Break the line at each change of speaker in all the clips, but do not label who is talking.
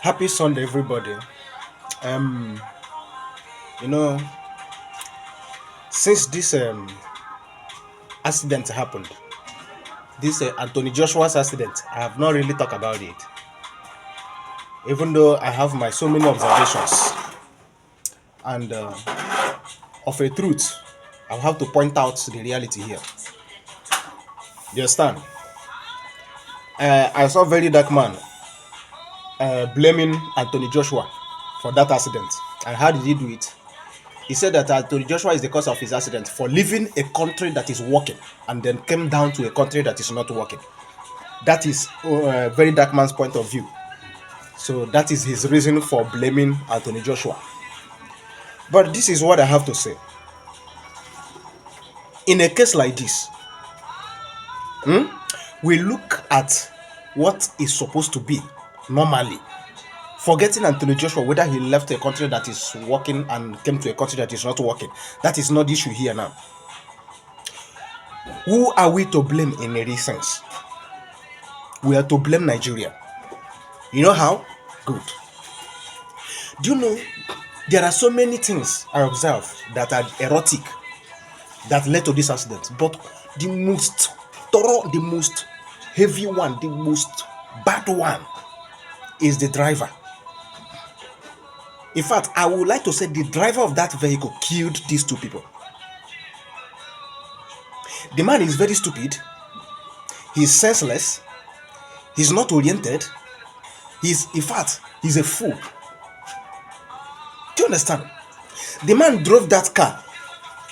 Happy Sunday, everybody. Um, you know, since this accident happened, this Anthony Joshua's accident, I have not really talked about it, even though I have my so many observations. And of a truth, I'll have to point out the reality here. You understand? I saw very dark man blaming Anthony Joshua for that accident. And how did he do it? He said that Anthony Joshua is the cause of his accident for leaving a country that is working and then came down to a country that is not working. That is a very dark man's point of view. So that is his reason for blaming Anthony Joshua. But this is what I have to say. In a case like this, we look at what is supposed to be normally. Forgetting Anthony Joshua, whether he left a country that is working and came to a country that is not working, that is not the issue here now. Who are we to blame in a sense? We are to blame Nigeria. You know how? Good. Do you know there are so many things I observe that are erotic that led to this accident, but the most thorough, the most heavy one, the most bad one is the driver. In fact, I would like to say the driver of that vehicle killed these two people. The man is very stupid. He's senseless. He's not oriented. In fact, he's a fool. Do you understand? The man drove that car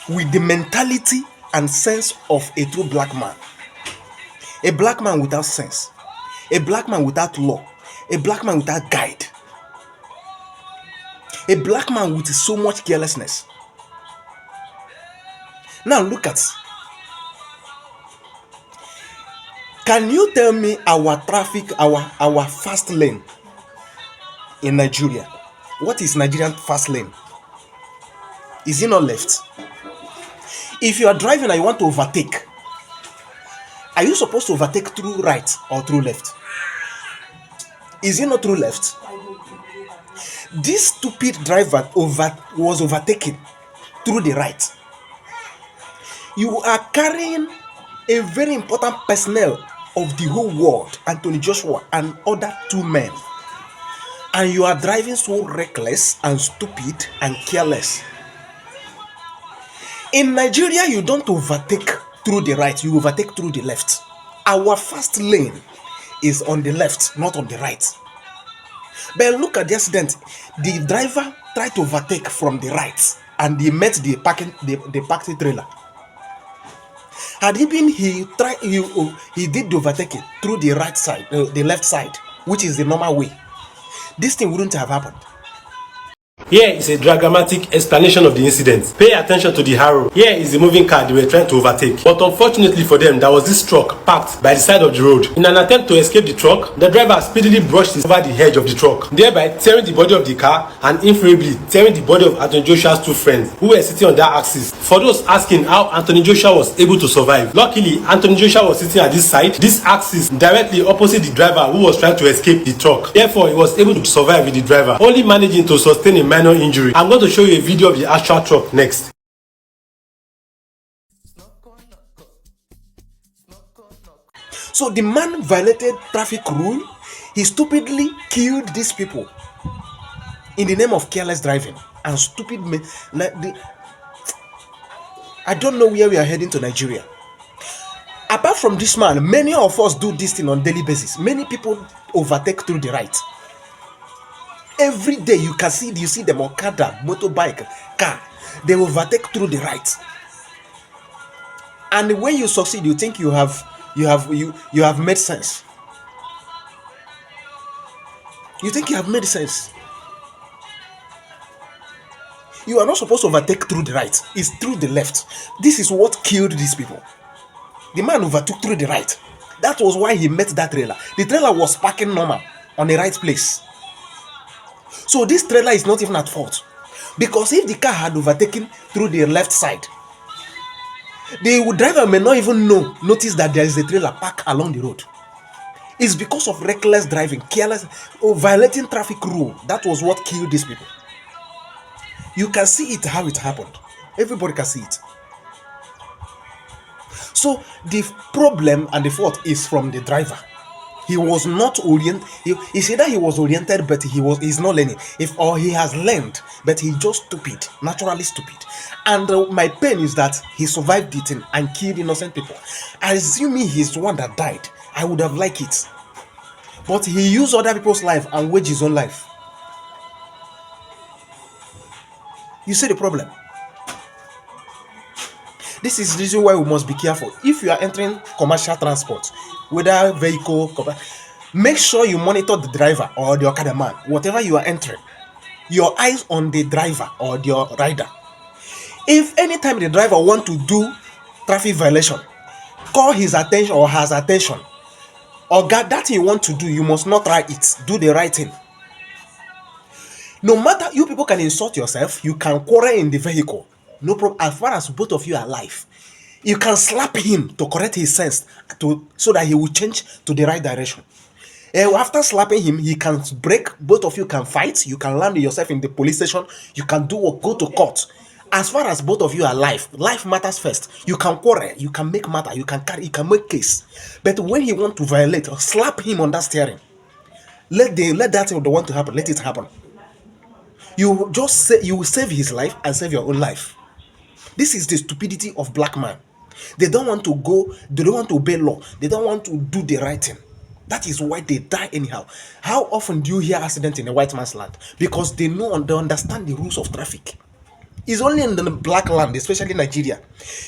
with the mentality and sense of a true black man. A black man without sense. A black man without law. A black man without guide. A black man with so much carelessness. Now look at. Can you tell me our traffic, our fast lane in Nigeria? What is Nigerian fast lane? Is it not left? If you are driving and you want to overtake, are you supposed to overtake through right or through left? Is it not through left? This stupid driver was overtaken through the right. You are carrying a very important personnel of the whole world, Anthony Joshua and other two men, and you are driving so reckless and stupid and careless. In Nigeria, you don't overtake through the right, you overtake through the left. Our fast lane is on the left, not on the right. But look at the accident. The driver tried to overtake from the right and he met the parking trailer. Had he been he did the overtaking through the right side, the left side, which is the normal way, this thing wouldn't have happened.
Here is a dramatic explanation of the incident. Pay attention to the arrow. Here is the moving car they were trying to overtake. But unfortunately for them, there was this truck parked by the side of the road. In an attempt to escape the truck, the driver speedily brushed over the edge of the truck, thereby tearing the body of the car and inferiorly tearing the body of Anthony Joshua's two friends who were sitting on that axis. For those asking how Anthony Joshua was able to survive, luckily Anthony Joshua was sitting at this side, this axis directly opposite the driver who was trying to escape the truck. Therefore, he was able to survive with the driver, only managing to sustain a minor injury. I'm going to show you a video of the actual truck next.
So the man violated traffic rule. He stupidly killed these people in the name of careless driving and stupid men. I don't know where we are heading to Nigeria. Apart from this man, many of us do this thing on daily basis. Many people overtake through the right. Every day you see them Okada, motorbike, car, they overtake through the right. And when you succeed, you think you have made sense. You think you have made sense. You are not supposed to overtake through the right. It's through the left. This is what killed these people. The man overtook through the right. That was why he met that trailer. The trailer was parking normal on the right place. So this trailer is not even at fault. Because if the car had overtaken through the left side, the driver may not even notice that there is a trailer parked along the road. It's because of reckless driving, careless, or violating traffic rule. That was what killed these people. You can see it how it happened. Everybody can see it. So the problem and the fault is from the driver. He was not oriented. He said that he was oriented, but he's not learning. If or he has learned, but he's just stupid, naturally stupid. And my pain is that he survived it and killed innocent people. Assuming he's the one that died, I would have liked it. But he used other people's life and waged his own life. You see the problem? This is the reason why we must be careful. If you are entering commercial transport, whether vehicle, make sure you monitor the driver or the Okada man. Whatever you are entering, your eyes on the driver or your rider. If anytime the driver want to do traffic violation, call his attention or her attention, or that he want to do, you must not try it. Do the right thing. No matter, you people can insult yourself, you can quarrel in the vehicle. No problem. As far as both of you are alive, you can slap him to correct his sense so that he will change to the right direction. After slapping him, he can break. Both of you can fight. You can land yourself in the police station. You can do or go to court. As far as both of you are alive, life matters first. You can quarrel. You can make matter. You can carry. You can make case. But when he want to violate, slap him on that steering. Let that thing want to happen. Let it happen. You just say you will save his life and save your own life. This is the stupidity of black man. They don't want to go, they don't want to obey law, they don't want to do the right thing. That is why they die anyhow. How often do you hear accident in a white man's land? Because they understand the rules of traffic. It's only in the black land, especially Nigeria.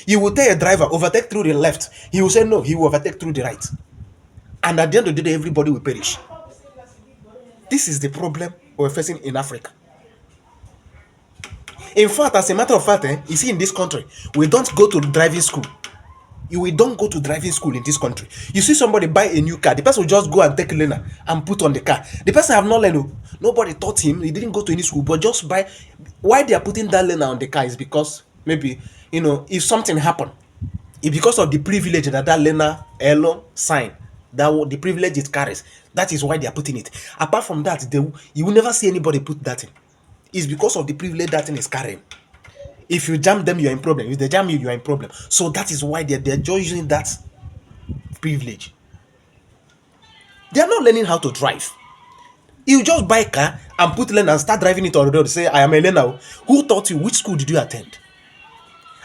You will tell a driver, overtake through the left. He will say no, he will overtake through the right. And at the end of the day, everybody will perish. This is the problem we're facing in Africa. In fact, as a matter of fact, you see in this country, we don't go to driving school. We don't go to driving school in this country. You see somebody buy a new car, the person will just go and take learner and put on the car. The person have not learned. Nobody taught him. He didn't go to any school, but just buy. Why they are putting that learner on the car is because maybe, if something happened, it's because of the privilege that learner alone sign, that the privilege it carries. That is why they are putting it. Apart from that, you will never see anybody put that in. It's because of the privilege that thing is carrying. If you jam them, you're in problem. If they jam you, you're in problem. So that is why they're just using that privilege. They are not learning how to drive. You just buy a car and put learner and start driving it on the road. Say, I am a learner. Who taught you? Which school did you attend?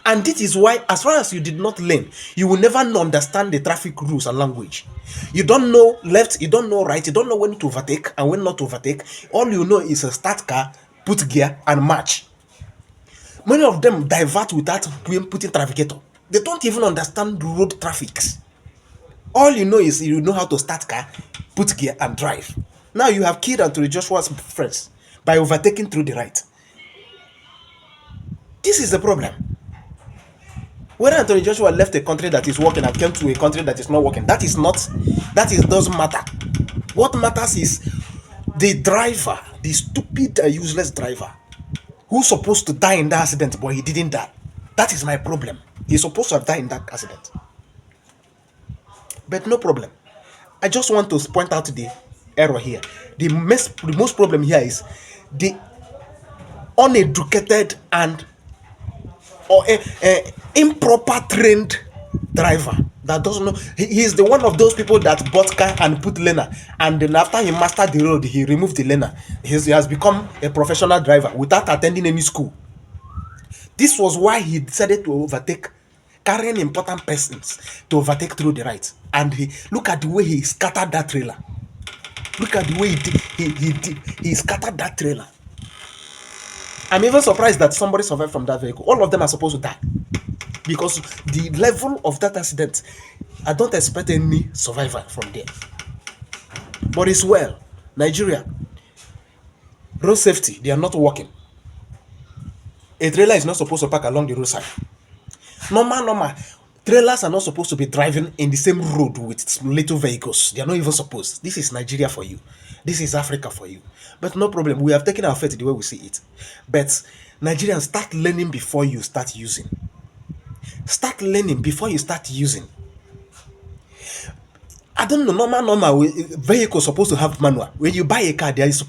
And this is why, as far as you did not learn, you will never understand the traffic rules and language. You don't know left, you don't know right, you don't know when to overtake and when not to overtake. All you know is a start car, put gear, and march. Many of them divert without putting trafficator. They don't even understand road traffic. All you know is you know how to start car, put gear, and drive. Now you have killed Anthony Joshua's friends by overtaking through the right. This is the problem. Whether Anthony Joshua left a country that is working and came to a country that is not working, that doesn't matter. What matters is the driver, the stupid, useless driver, who's supposed to die in that accident, but he didn't die. That is my problem. He's supposed to have died in that accident. But no problem. I just want to point out the error here. The most problem here is the uneducated and improper trained driver that doesn't know. He is the one of those people that bought car and put learner, and then after he mastered the road, he removed the learner. He has become a professional driver without attending any school. This was why he decided to overtake, carrying important persons to overtake through the right. And look at the way he scattered that trailer. Look at the way he scattered that trailer. I'm even surprised that somebody survived from that vehicle. All of them are supposed to die. Because the level of that accident, I don't expect any survivor from there. But it's well. Nigeria, road safety, they are not working. A trailer is not supposed to park along the roadside. Normal. Trailers are not supposed to be driving in the same road with little vehicles. They are not even supposed. This is Nigeria for you. This is Africa for you. But no problem. We have taken our fate the way we see it. But Nigerians, start learning before you start using. Start learning before you start using. I don't know, normal vehicle supposed to have manual. When you buy a car, there is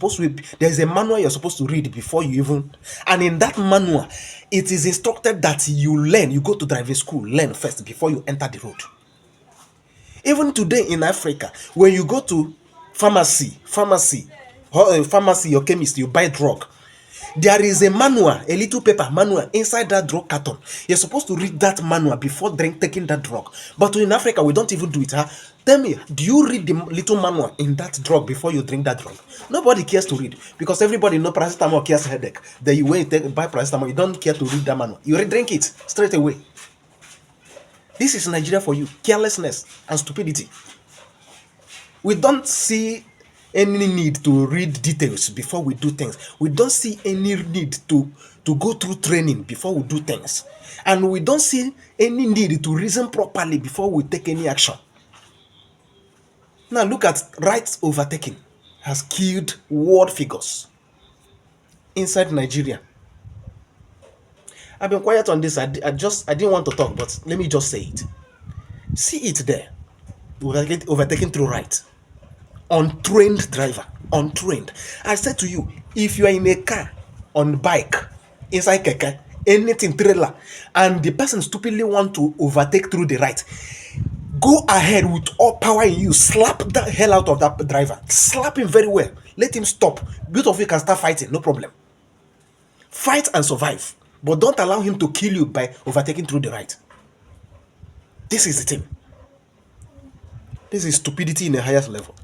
a manual you're supposed to read before you even, and in that manual, it is instructed that you go to driving school, learn first before you enter the road. Even today in Africa, when you go to pharmacy, your chemist, you buy drug. There is a manual, a little paper manual inside that drug carton. You're supposed to read that manual before taking that drug. But in Africa, we don't even do it. Huh? Tell me, do you read the little manual in that drug before you drink that drug? Nobody cares to read because everybody knows paracetamol cures headache. Then you wait to buy paracetamol, you don't care to read that manual. You drink it straight away. This is Nigeria for you. Carelessness and stupidity. We don't see any need to read details before we do things. We don't see any need to go through training before we do things. And we don't see any need to reason properly before we take any action. Now look at rights overtaking has killed world figures inside Nigeria. I've been quiet on this. I didn't want to talk, but let me just say it. See it there. Overtaking through right. Untrained driver. Untrained. I said to you, if you are in a car, on bike, inside keke, anything trailer, and the person stupidly want to overtake through the right, go ahead with all power in you. Slap the hell out of that driver. Slap him very well. Let him stop. Both of you can start fighting. No problem. Fight and survive. But don't allow him to kill you by overtaking through the right. This is the thing. This is stupidity in the highest level.